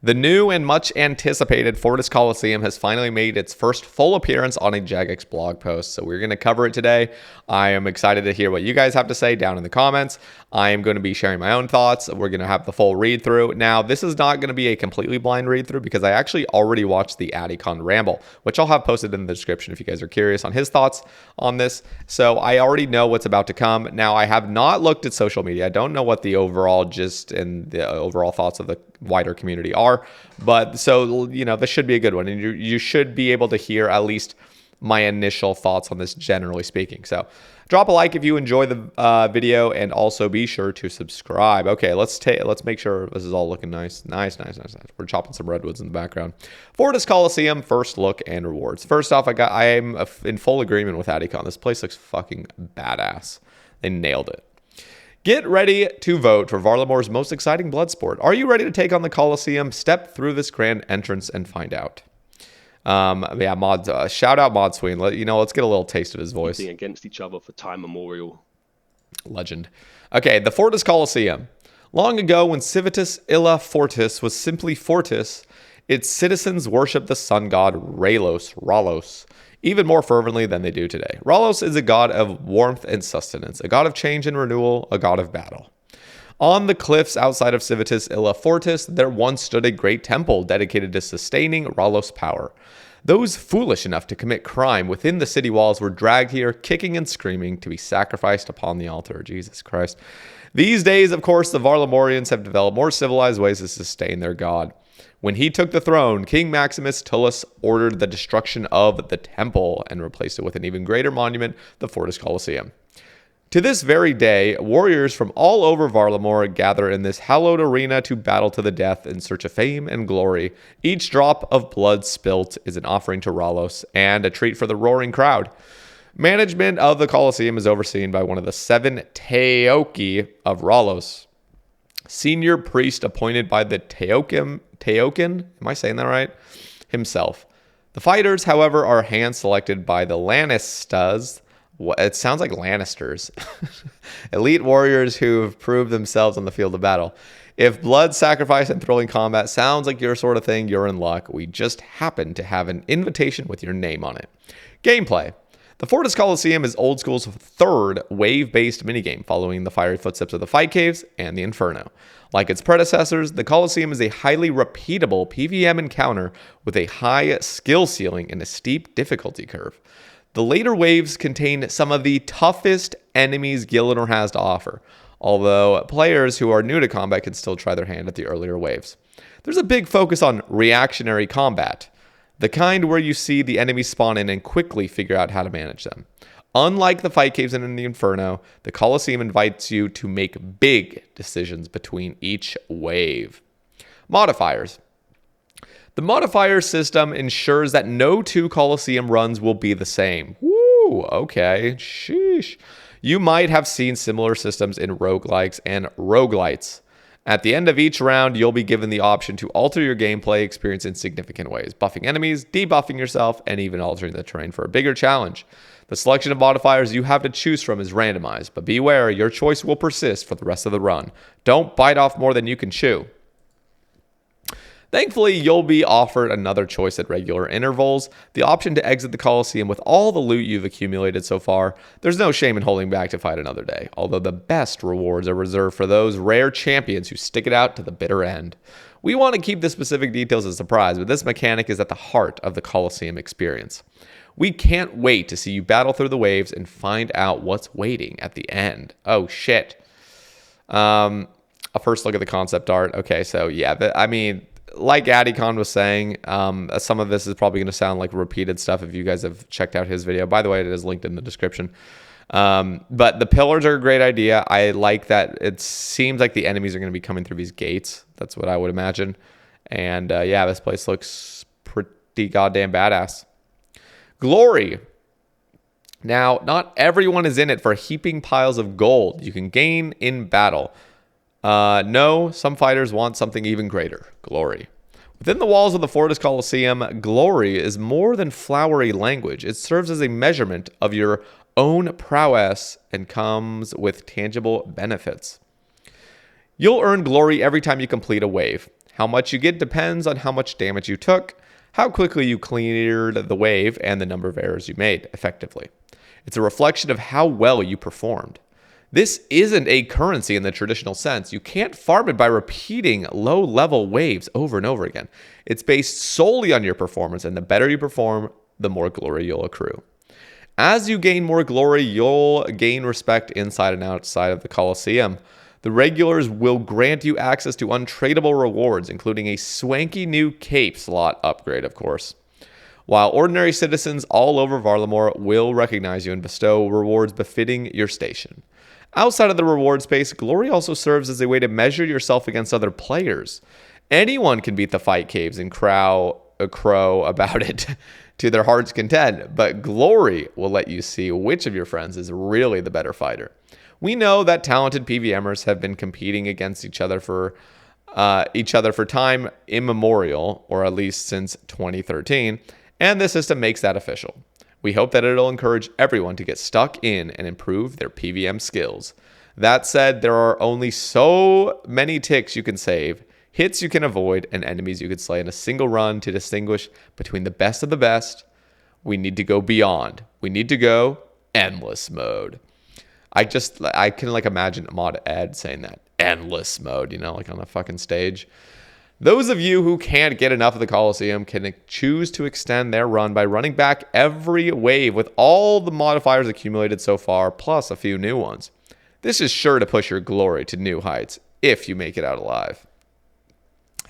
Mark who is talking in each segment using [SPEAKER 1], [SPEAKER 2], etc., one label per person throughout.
[SPEAKER 1] The new and much anticipated Fortis Colosseum has finally made its first full appearance on a Jagex blog post, so we're going to cover it today. I am excited to hear what you guys have to say down in the comments. I am going to be sharing my own thoughts. We're going to have the full read through. Now, this is not going to be a completely blind read through because I actually already watched the Adicon Ramble, which I'll have posted in the description if you guys are curious on his thoughts on this. So I already know what's about to come. Now, I have not looked at social media. I don't know what the overall gist and the overall thoughts of the wider community are, but so, you know, this should be a good one, and you should be able to hear at least my initial thoughts on this, generally speaking. So drop a like if you enjoy the video, and also be sure to subscribe. Okay, let's make sure this is all looking nice. Nice. We're chopping some redwoods in the background. Fortis Colosseum, first look and rewards. First off, I am in full agreement with Adicon. This place looks fucking badass. They nailed it. Get ready to vote for Varlamore's most exciting blood sport. Are you ready to take on the Colosseum? Step through this grand entrance and find out. Yeah, Mod, shout out Mod Sween. Let's get a little taste of his voice.
[SPEAKER 2] Against each other for time memorial.
[SPEAKER 1] Legend. Okay, the Fortis Colosseum. Long ago, when Civitas Illa Fortis was simply Fortis, its citizens worshipped the sun god Ralos, even more fervently than they do today. Ralos is a god of warmth and sustenance, a god of change and renewal, a god of battle. On the cliffs outside of Civitas Illa Fortis, there once stood a great temple dedicated to sustaining Ralos' power. Those foolish enough to commit crime within the city walls were dragged here, kicking and screaming, to be sacrificed upon the altar. Jesus Christ. These days, of course, the Varlamorians have developed more civilized ways to sustain their god. When he took the throne, King Maximus Tullus ordered the destruction of the temple and replaced it with an even greater monument, the Fortis Colosseum. To this very day, warriors from all over Varlamore gather in this hallowed arena to battle to the death in search of fame and glory. Each drop of blood spilt is an offering to Ralos and a treat for the roaring crowd. Management of the Colosseum is overseen by one of the 7 Teoki of Ralos. Senior priest appointed by the Teokin, am I saying that right? Himself. The fighters, however, are hand-selected by the Lannisters. It sounds like Lannisters. Elite warriors who have proved themselves on the field of battle. If blood, sacrifice, and thrilling combat sounds like your sort of thing, you're in luck. We just happen to have an invitation with your name on it. Gameplay. The Fortis Colosseum is old school's third wave-based minigame, following the fiery footsteps of the Fight Caves and the Inferno. Like its predecessors, the Colosseum is a highly repeatable PvM encounter with a high skill ceiling and a steep difficulty curve. The later waves contain some of the toughest enemies Gielinor has to offer, although players who are new to combat can still try their hand at the earlier waves. There's a big focus on reactionary combat, the kind where you see the enemies spawn in and quickly figure out how to manage them. Unlike the Fight Caves and in the Inferno, the Colosseum invites you to make big decisions between each wave. Modifiers. The Modifier System ensures that no 2 Colosseum runs will be the same. Woo, okay, sheesh. You might have seen similar systems in roguelikes and roguelites. At the end of each round, you'll be given the option to alter your gameplay experience in significant ways, buffing enemies, debuffing yourself, and even altering the terrain for a bigger challenge. The selection of modifiers you have to choose from is randomized, but beware, your choice will persist for the rest of the run. Don't bite off more than you can chew. Thankfully, you'll be offered another choice at regular intervals, the option to exit the Colosseum with all the loot you've accumulated so far. There's no shame in holding back to fight another day, although the best rewards are reserved for those rare champions who stick it out to the bitter end. We want to keep the specific details a surprise, but this mechanic is at the heart of the Colosseum experience. We can't wait to see you battle through the waves and find out what's waiting at the end. Oh, shit. A first look at the concept art. Okay, so yeah, but I mean, like Adicon was saying, some of this is probably going to sound like repeated stuff if you guys have checked out his video. By the way, it is linked in the description. But the pillars are a great idea. I like that it seems like the enemies are going to be coming through these gates. That's what I would imagine. And yeah, this place looks pretty goddamn badass. Glory. Now, not everyone is in it for heaping piles of gold you can gain in battle. No, some fighters want something even greater, glory. Within the walls of the Fortis Colosseum, glory is more than flowery language. It serves as a measurement of your own prowess and comes with tangible benefits. You'll earn glory every time you complete a wave. How much you get depends on how much damage you took, how quickly you cleared the wave, and the number of errors you made effectively. It's a reflection of how well you performed. This isn't a currency in the traditional sense. You can't farm it by repeating low-level waves over and over again. It's based solely on your performance, and the better you perform, the more glory you'll accrue. As you gain more glory, you'll gain respect inside and outside of the Colosseum. The regulars will grant you access to untradeable rewards, including a swanky new cape slot upgrade, of course. While ordinary citizens all over Varlamore will recognize you and bestow rewards befitting your station. Outside of the reward space, glory also serves as a way to measure yourself against other players. Anyone can beat the fight caves and crow about it to their heart's content, but glory will let you see which of your friends is really the better fighter. We know that talented PVMers have been competing against each other for time immemorial, or at least since 2013, and the system makes that official. We hope that it'll encourage everyone to get stuck in and improve their PVM skills. That said, there are only so many ticks you can save, hits you can avoid, and enemies you can slay in a single run to distinguish between the best of the best. We need to go beyond. We need to go endless mode. I can imagine Mod Ed saying that. Endless mode, like on a fucking stage. Those of you who can't get enough of the Colosseum can choose to extend their run by running back every wave with all the modifiers accumulated so far, plus a few new ones. This is sure to push your glory to new heights, if you make it out alive.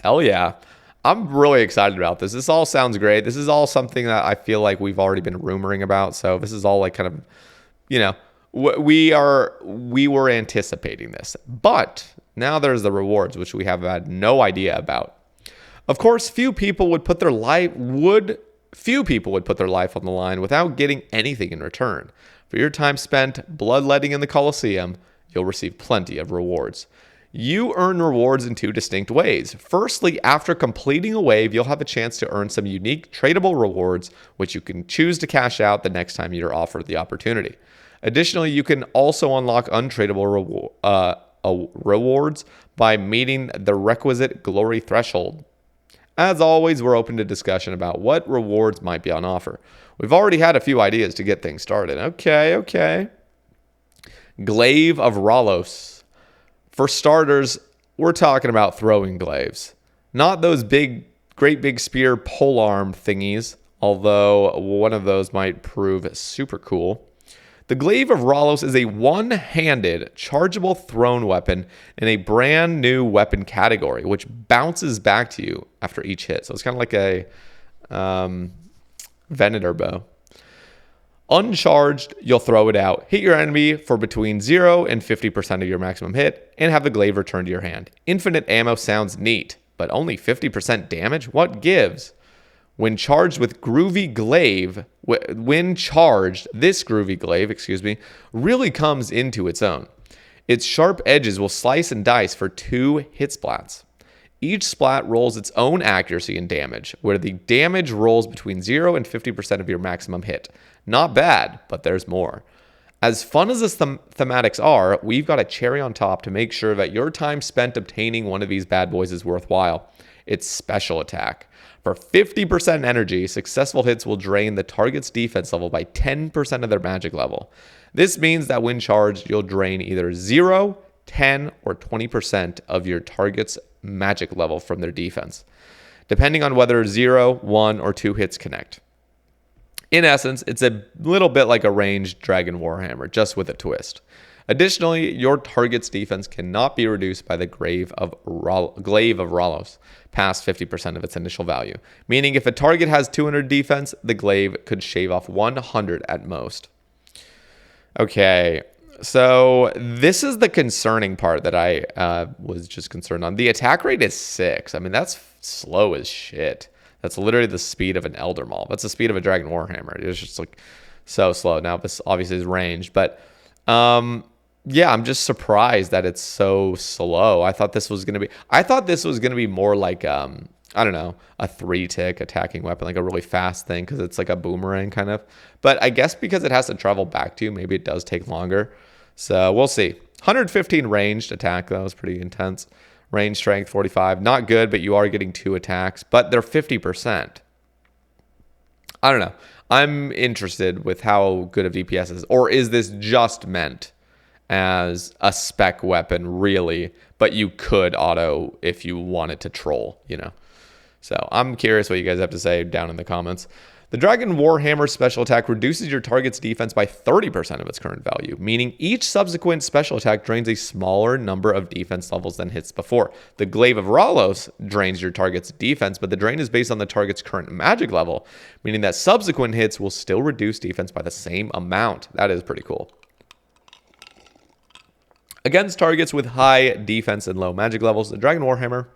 [SPEAKER 1] Hell yeah. I'm really excited about this. This all sounds great. This is all something that I feel like we've already been rumoring about, so this is all like kind of, we were anticipating this. But now there's the rewards, which we have had no idea about. Of course, few people would put their life on the line without getting anything in return. For your time spent bloodletting in the Colosseum, you'll receive plenty of rewards. You earn rewards in two distinct ways. Firstly, after completing a wave, you'll have a chance to earn some unique tradable rewards, which you can choose to cash out the next time you're offered the opportunity. Additionally, you can also unlock untradable rewards by meeting the requisite glory threshold. As always, we're open to discussion about what rewards might be on offer. We've already had a few ideas to get things started. Okay. Glaive of Ros. For starters, we're talking about throwing glaives. Not those great big spear polearm thingies, although one of those might prove super cool. The Glaive of Ros is a one-handed, chargeable thrown weapon in a brand new weapon category, which bounces back to you after each hit. So it's kind of like a Venator bow. Uncharged, you'll throw it out, hit your enemy for between 0 and 50% of your maximum hit, and have the glaive return to your hand. Infinite ammo sounds neat, but only 50% damage? What gives? When charged with Groovy Glaive, this Groovy Glaive, really comes into its own. Its sharp edges will slice and dice for 2 hit splats. Each splat rolls its own accuracy and damage, where the damage rolls between 0 and 50% of your maximum hit. Not bad, but there's more. As fun as the thematics are, we've got a cherry on top to make sure that your time spent obtaining one of these bad boys is worthwhile. It's special attack. For 50% energy, successful hits will drain the target's defense level by 10% of their magic level. This means that when charged, you'll drain either 0, 10, or 20% of your target's magic level from their defense, depending on whether 0, 1, or 2 hits connect. In essence, it's a little bit like a ranged Dragon Warhammer, just with a twist. Additionally, your target's defense cannot be reduced by the Glaive of Ros past 50% of its initial value, meaning if a target has 200 defense, the glaive could shave off 100 at most. Okay, so this is the concerning part that I was just concerned on. The attack rate is 6. I mean, that's slow as shit. That's literally the speed of an Elder Maul. That's the speed of a Dragon Warhammer. It's just like so slow. Now this obviously is ranged, but yeah, I'm just surprised that it's so slow. I thought this was gonna be more like I don't know, a 3-tick attacking weapon, like a really fast thing, because it's like a boomerang kind of. But I guess because it has to travel back to you, maybe it does take longer. So we'll see. 115 ranged attack, that was pretty intense. Range strength 45. Not good, but you are getting 2 attacks. But they're 50%. I don't know. I'm interested with how good of DPS is. Or is this just meant as a spec weapon, really? But you could auto if you wanted to troll, you know? So I'm curious what you guys have to say down in the comments. The Dragon Warhammer special attack reduces your target's defense by 30% of its current value, meaning each subsequent special attack drains a smaller number of defense levels than hits before. The Glaive of Ros drains your target's defense, but the drain is based on the target's current magic level, meaning that subsequent hits will still reduce defense by the same amount. That is pretty cool. Against targets with high defense and low magic levels, the Dragon Warhammer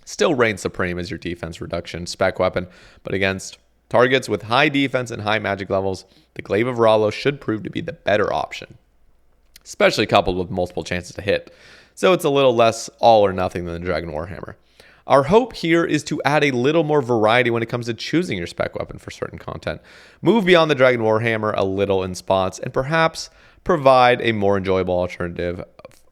[SPEAKER 1] still reigns supreme as your defense reduction spec weapon, but against targets with high defense and high magic levels, the Glaive of Ros should prove to be the better option, especially coupled with multiple chances to hit. So it's a little less all or nothing than the Dragon Warhammer. Our hope here is to add a little more variety when it comes to choosing your spec weapon for certain content. Move beyond the Dragon Warhammer a little in spots, and perhaps provide a more enjoyable alternative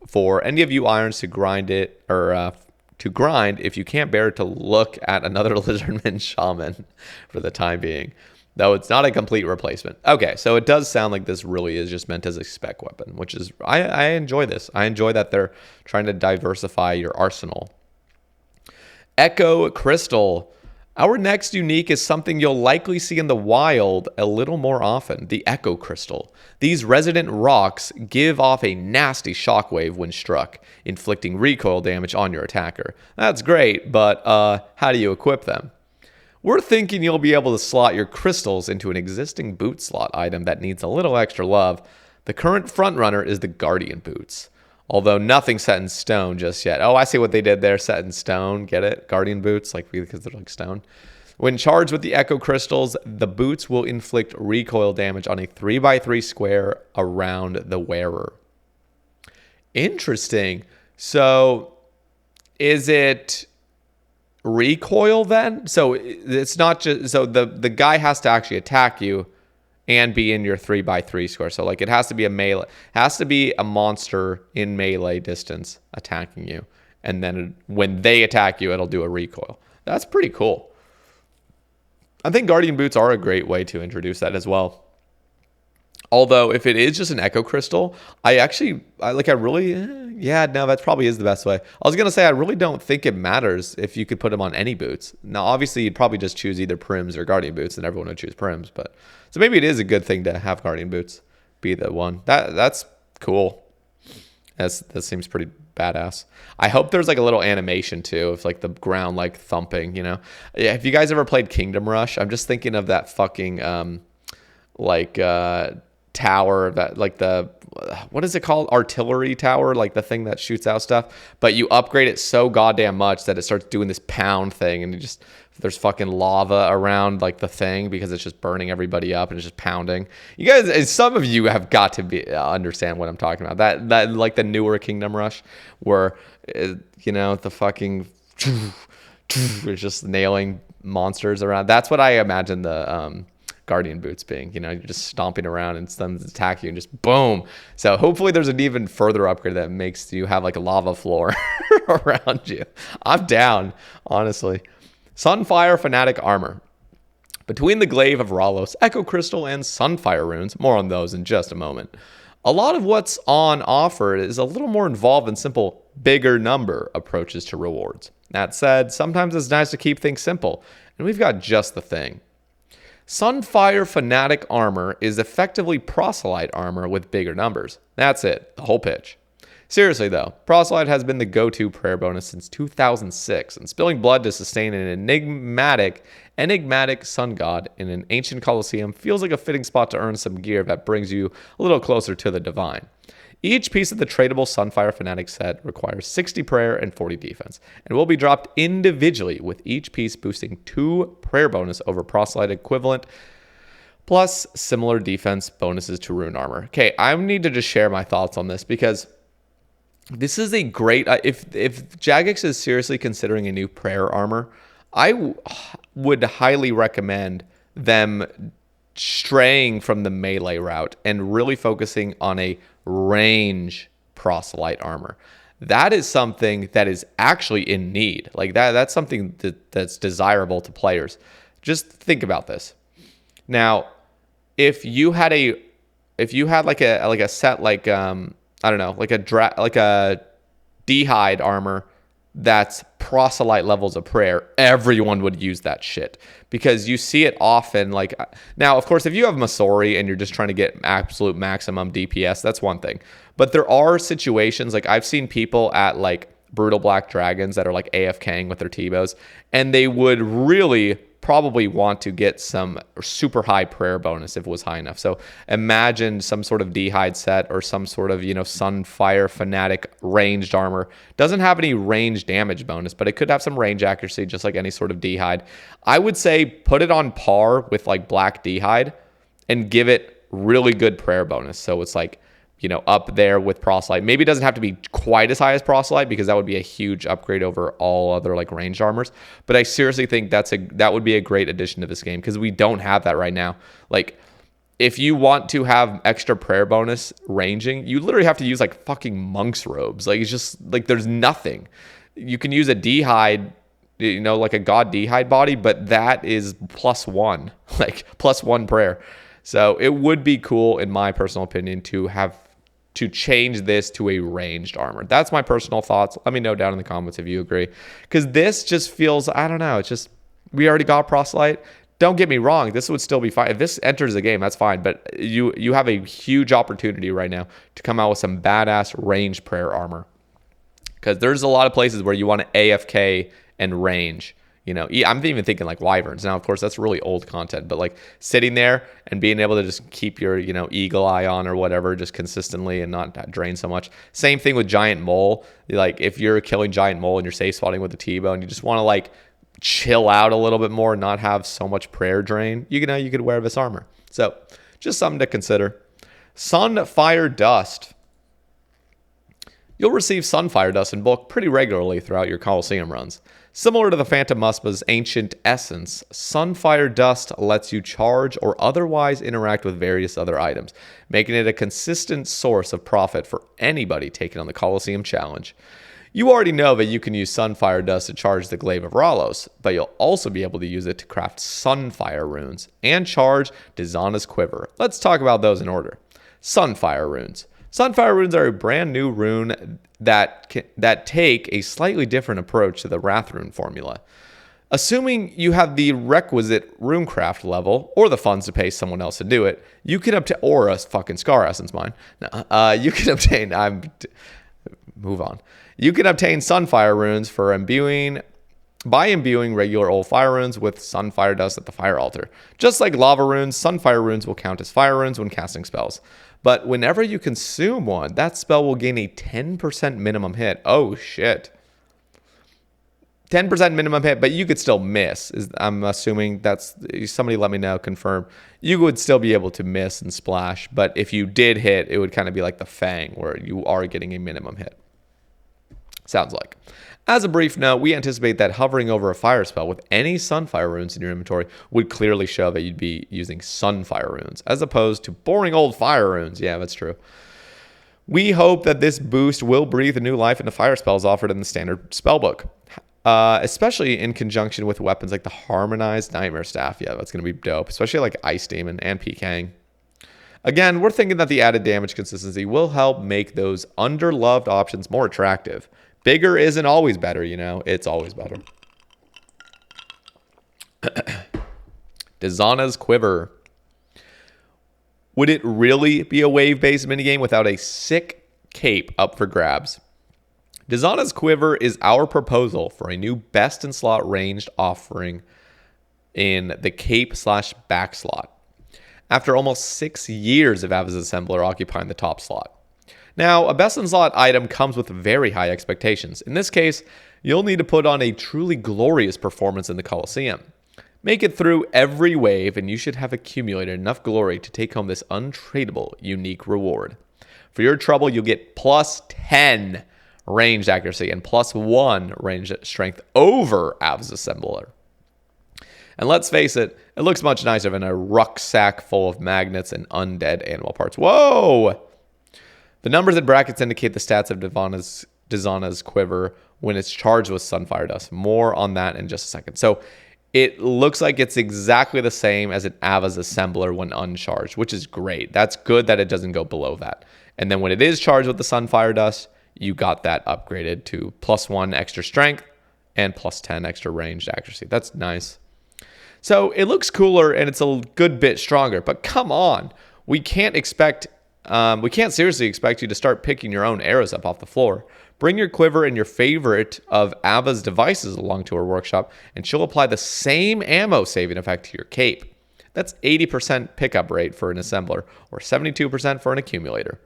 [SPEAKER 1] for any of you irons to grind it, or to grind if you can't bear to look at another Lizardman Shaman for the time being. Though it's not a complete replacement. Okay, so it does sound like this really is just meant as a spec weapon, which is, I enjoy this. I enjoy that they're trying to diversify your arsenal. Echo Crystal. Our next unique is something you'll likely see in the wild a little more often, the Echo Crystal. These resident rocks give off a nasty shockwave when struck, inflicting recoil damage on your attacker. That's great, but how do you equip them? We're thinking you'll be able to slot your crystals into an existing boot slot item that needs a little extra love. The current frontrunner is the Guardian Boots. Although nothing set in stone just yet. Oh, I see what they did there. Set in stone. Get it? Guardian boots, like because they're like stone. When charged with the Echo Crystals, the boots will inflict recoil damage on a 3x3 square around the wearer. Interesting. So, is it recoil then? So it's not just so the guy has to actually attack you and be in your 3x3 square. So like it has to be a melee, has to be a monster in melee distance attacking you. And then when they attack you, it'll do a recoil. That's pretty cool. I think Guardian Boots are a great way to introduce that as well. Although if it is just an Echo Crystal, that probably is the best way. I was going to say, I really don't think it matters if you could put them on any boots. Now, obviously, you'd probably just choose either Prims or Guardian Boots, and everyone would choose Prims. But so maybe it is a good thing to have Guardian Boots be the one. That's cool. That seems pretty badass. I hope there's like a little animation too, of like the ground like thumping, you know? Yeah, have you guys ever played Kingdom Rush? I'm just thinking of that fucking tower, that like the, what is it called, artillery tower, like the thing that shoots out stuff, but you upgrade it so goddamn much that it starts doing this pound thing, and there's fucking lava around like the thing because it's just burning everybody up and it's just pounding. You guys, some of you have got to understand what I'm talking about. That like the newer Kingdom Rush where the fucking it's just nailing monsters around. That's what I imagine the Guardian Boots being. You're just stomping around and someone's attacking you and just boom. So hopefully there's an even further upgrade that makes you have like a lava floor around you. I'm down, honestly. Sunfire Fanatic armor. Between the Glaive of Ros, Echo Crystal, and Sunfire Runes, more on those in just a moment, a lot of what's on offer is a little more involved than simple bigger number approaches to rewards. That said, sometimes it's nice to keep things simple, and we've got just the thing. Sunfire Fanatic armor is effectively proselyte armor with bigger numbers. That's it, the whole pitch. Seriously though, proselyte has been the go-to prayer bonus since 2006, and spilling blood to sustain an enigmatic sun god in an ancient Colosseum feels like a fitting spot to earn some gear that brings you a little closer to the divine. Each piece of the tradable Sunfire Fanatic set requires 60 prayer and 40 defense, and will be dropped individually, with each piece boosting 2 prayer bonus over proselyte equivalent, plus similar defense bonuses to rune armor. Okay, I need to just share my thoughts on this, because this is a great, if Jagex is seriously considering a new prayer armor, I would highly recommend them straying from the melee route and really focusing on a range proselyte armor. that is something that is actually in need. Like that's something that's desirable to players. Just think about this. Now, if you had like a set like I don't know, like a D'hide armor that's proselyte levels of prayer, everyone would use that shit because you see it often. Like now, of course, if you have Masori and you're just trying to get absolute maximum DPS, that's one thing. But there are situations like I've seen people at like Brutal Black Dragons that are like AFKing with their T-bows, and they would really probably want to get some super high prayer bonus if it was high enough. So imagine some sort of D'hide set or some sort of, Sunfire Fanatic ranged armor. Doesn't have any range damage bonus, but it could have some range accuracy just like any sort of D'hide. I would say put it on par with like Black D'hide and give it really good prayer bonus. So it's like, up there with Proselyte. Maybe it doesn't have to be quite as high as Proselyte because that would be a huge upgrade over all other like ranged armors. But I seriously think that would be a great addition to this game because we don't have that right now. Like if you want to have extra prayer bonus ranging, you literally have to use like fucking monk's robes. Like it's just like there's nothing. You can use a D'hide, like a god D'hide body, but that is +1, like +1 prayer. So it would be cool, in my personal opinion, to change this to a ranged armor. That's my personal thoughts. Let me know down in the comments if you agree. Because this just feels, I don't know, it's just, we already got Proselyte. Don't get me wrong, this would still be fine. If this enters the game, that's fine. But you have a huge opportunity right now to come out with some badass ranged prayer armor. Because there's a lot of places where you want to AFK and range. I'm even thinking like wyverns. Now, of course, that's really old content, but like sitting there and being able to just keep your, eagle eye on or whatever, just consistently and not drain so much. Same thing with giant mole. Like if you're killing giant mole and you're safe spotting with a T-bow and you just want to like chill out a little bit more and not have so much prayer drain, you could wear this armor. So just something to consider. Sunfire Dust. You'll receive Sunfire Dust in bulk pretty regularly throughout your Colosseum runs. Similar to the Phantom Muspa's ancient essence, Sunfire Dust lets you charge or otherwise interact with various other items, making it a consistent source of profit for anybody taking on the Colosseum Challenge. You already know that you can use Sunfire Dust to charge the Glaive of Ros, but you'll also be able to use it to craft Sunfire Runes and charge Deana's Quiver. Let's talk about those in order. Sunfire Runes. Sunfire Runes are a brand new rune that take a slightly different approach to the Wrath Rune formula. Assuming you have the requisite runecraft level or the funds to pay someone else to do it, you can obtain, or a fucking Scar Essence mine. You can obtain, move on. You can obtain Sunfire Runes for by imbuing regular old fire runes with Sunfire Dust at the fire altar. Just like lava runes, Sunfire Runes will count as fire runes when casting spells. But whenever you consume one, that spell will gain a 10% minimum hit. Oh, shit. 10% minimum hit, but you could still miss. I'm assuming that's... Somebody let me know, confirm. You would still be able to miss and splash, but if you did hit, it would kind of be like the Fang, where you are getting a minimum hit. Sounds like. As a brief note, we anticipate that hovering over a fire spell with any Sunfire Runes in your inventory would clearly show that you'd be using Sunfire Runes, as opposed to boring old Fire Runes. Yeah, that's true. We hope that this boost will breathe a new life into fire spells offered in the standard spellbook, especially in conjunction with weapons like the Harmonized Nightmare Staff. Yeah, that's going to be dope, especially like Ice Demon and PKing. Again, we're thinking that the added damage consistency will help make those underloved options more attractive. Bigger isn't always better, It's always better. Deana's Quiver. Would it really be a wave-based minigame without a sick cape up for grabs? Deana's Quiver is our proposal for a new best-in-slot ranged offering in the cape/back slot, after almost 6 years of Ava's Assembler occupying the top slot. Now, a best-in-slot item comes with very high expectations. In this case, you'll need to put on a truly glorious performance in the Colosseum. Make it through every wave, and you should have accumulated enough glory to take home this untradeable, unique reward. For your trouble, you'll get +10 ranged accuracy and +1 ranged strength over Ava's Assembler. And let's face it, it looks much nicer than a rucksack full of magnets and undead animal parts. Whoa! The numbers and brackets indicate the stats of Deana's Quiver when it's charged with Sunfire Dust. More on that in just a second. So it looks like it's exactly the same as an Ava's Assembler when uncharged, which is great. That's good that it doesn't go below that. And then when it is charged with the Sunfire Dust, you got that upgraded to +1 extra strength and +10 extra ranged accuracy. That's nice. So it looks cooler and it's a good bit stronger, but come on. We can't seriously expect you to start picking your own arrows up off the floor. Bring your quiver and your favorite of Ava's devices along to her workshop, and she'll apply the same ammo saving effect to your cape. That's 80% pickup rate for an assembler, or 72% for an accumulator.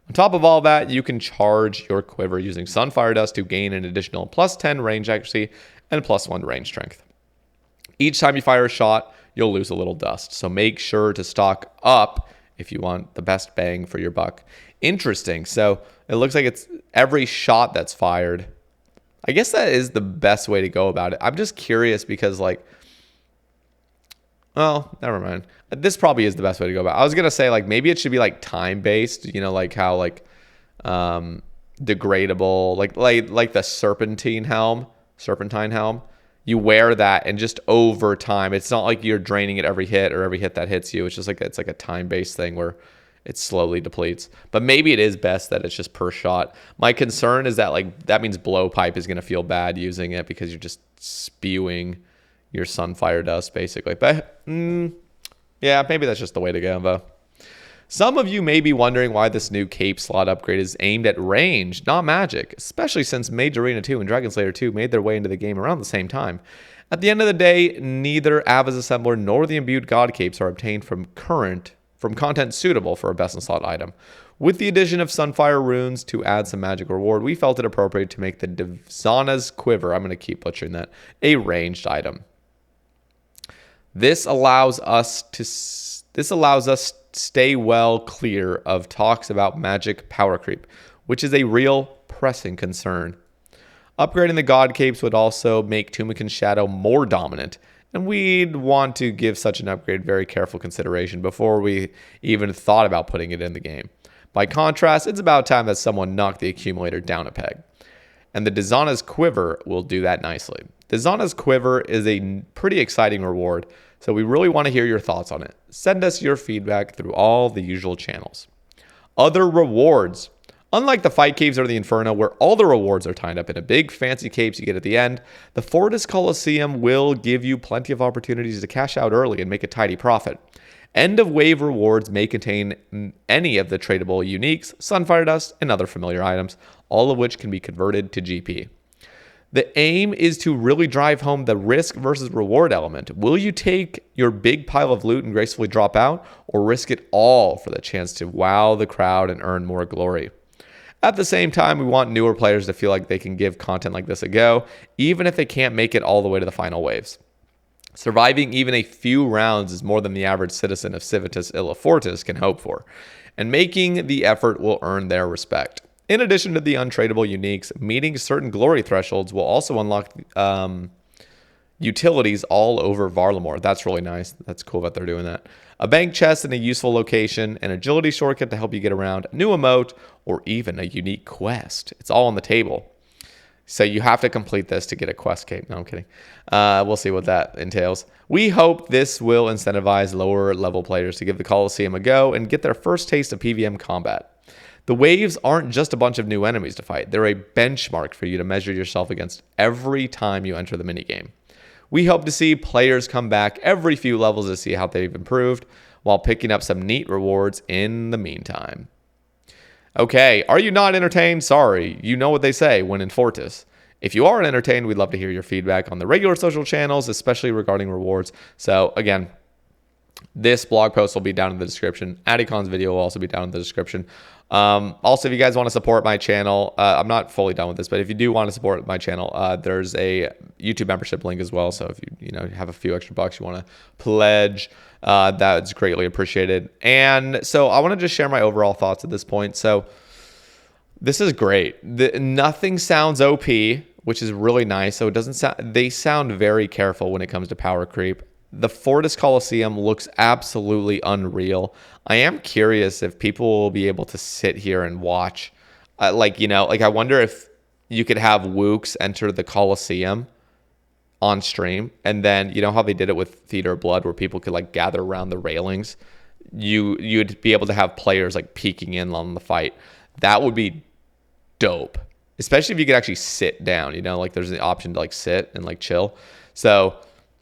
[SPEAKER 1] On top of all that, you can charge your quiver using Sunfire Dust to gain an additional +10 range accuracy and +1 range strength. Each time you fire a shot, you'll lose a little dust, so make sure to stock up if you want the best bang for your buck. Interesting. So it looks like it's every shot that's fired. I guess that is the best way to go about it. I'm just curious because, like, well, never mind. This probably is the best way to go about it. I was going to say, like, maybe it should be, like, time-based, you know, like how, like, degradable, like the serpentine helm. You wear that, and just over time, it's not like you're draining it every hit or every hit that hits you. It's just like it's like a time-based thing where it slowly depletes. But maybe it is best that it's just per shot. My concern is that, like, that means blowpipe is going to feel bad using it because you're just spewing your Sunfire Dust, basically. But, yeah, maybe that's just the way to go, though. Some of you may be wondering why this new cape slot upgrade is aimed at range, not magic, especially since Mage Arena 2 and Dragon Slayer 2 made their way into the game around the same time. At the end of the day, neither Ava's Assembler nor the imbued God capes are obtained from content suitable for a best in slot item. With the addition of Sunfire Runes to add some magic reward, we felt it appropriate to make the Deana's Quiver, I'm going to keep butchering that, a ranged item. This allows us to stay well clear of talks about magic power creep, which is a real pressing concern. Upgrading the God capes would also make Tumikin's Shadow more dominant, and we'd want to give such an upgrade very careful consideration before we even thought about putting it in the game. By contrast, it's about time that someone knocked the accumulator down a peg. And the Deana's Quiver will do that nicely. Deana's Quiver is a pretty exciting reward, so we really want to hear your thoughts on it. Send us your feedback through all the usual channels. Other rewards. Unlike the Fight Caves or the Inferno, where all the rewards are tied up in a big fancy capes you get at the end, the Fortis Colosseum will give you plenty of opportunities to cash out early and make a tidy profit. End of wave rewards may contain any of the tradable uniques, Sunfire Dust, and other familiar items, all of which can be converted to GP. The aim is to really drive home the risk versus reward element. Will you take your big pile of loot and gracefully drop out, or risk it all for the chance to wow the crowd and earn more glory? At the same time, we want newer players to feel like they can give content like this a go, even if they can't make it all the way to the final waves. Surviving even a few rounds is more than the average citizen of Civitas Illa Fortis can hope for, and making the effort will earn their respect. In addition to the untradeable uniques, meeting certain glory thresholds will also unlock utilities all over Varlamore. That's really nice. That's cool that they're doing that. A bank chest in a useful location, an agility shortcut to help you get around, a new emote, or even a unique quest. It's all on the table. So you have to complete this to get a quest cape. No, I'm kidding. We'll see what that entails. We hope this will incentivize lower level players to give the Colosseum a go and get their first taste of PvM combat. The waves aren't just a bunch of new enemies to fight. They're a benchmark for you to measure yourself against every time you enter the minigame. We hope to see players come back every few levels to see how they've improved, while picking up some neat rewards in the meantime. Okay, are you not entertained? Sorry, you know what they say when in Fortis. If you are entertained, we'd love to hear your feedback on the regular social channels, especially regarding rewards. So again, this blog post will be down in the description. Adicon's video will also be down in the description. Also, if you guys want to support my channel, I'm not fully done with this, but if you do want to support my channel, there's a YouTube membership link as well. So if you have a few extra bucks you want to pledge, that's greatly appreciated. And so I want to just share my overall thoughts at this point. So this is great. Nothing sounds OP, which is really nice. So it doesn't sound. They sound very careful when it comes to power creep. The Fortis Colosseum looks absolutely unreal. I am curious if people will be able to sit here and watch. I wonder if you could have Wooks enter the Colosseum on stream, and then you know how they did it with Theater of Blood, where people could like gather around the railings. You'd be able to have players like peeking in on the fight. That would be dope, especially if you could actually sit down. You know, like there's the option to like sit and like chill. So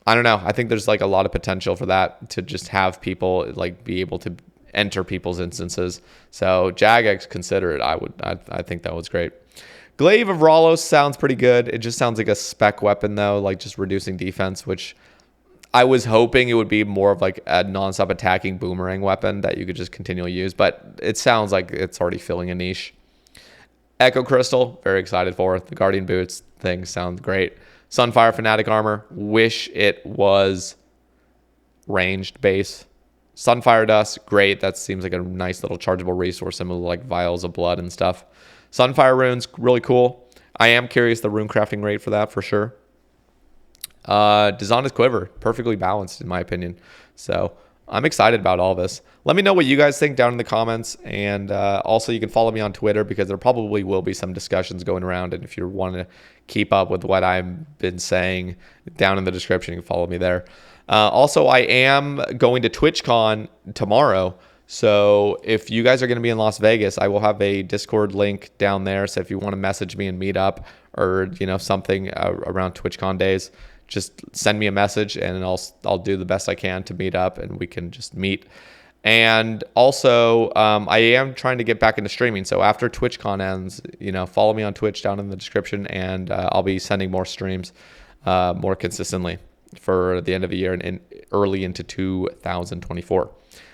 [SPEAKER 1] I don't know. I think there's like a lot of potential for that, to just have people like be able to enter people's instances. So Jagex, consider it. I think that was great. Glaive of Ros sounds pretty good. It just sounds like a spec weapon though, like just reducing defense, which I was hoping it would be more of like a nonstop attacking boomerang weapon that you could just continually use, but it sounds like it's already filling a niche. Echo Crystal, very excited for it. The Guardian Boots thing sounds great. Sunfire Fanatic armor, wish it was ranged base. Sunfire Dust, great. That seems like a nice little chargeable resource, similar to like Vials of Blood and stuff. Sunfire Runes, really cool. I am curious the rune crafting rate for that for sure. Deana's Quiver, perfectly balanced in my opinion. So I'm excited about all this. Let me know what you guys think down in the comments. And also you can follow me on Twitter, because there probably will be some discussions going around. And if you want to keep up with what I've been saying, down in the description, you can follow me there. Also, I am going to TwitchCon tomorrow. So if you guys are going to be in Las Vegas, I will have a Discord link down there. So if you want to message me and meet up, or you know something around TwitchCon days, just send me a message and I'll do the best I can to meet up, and we can just meet. And also, I am trying to get back into streaming. So after TwitchCon ends, you know, follow me on Twitch down in the description, and I'll be sending more streams more consistently for the end of the year and early into 2024.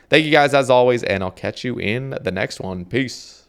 [SPEAKER 1] Thank you guys as always, and I'll catch you in the next one. Peace.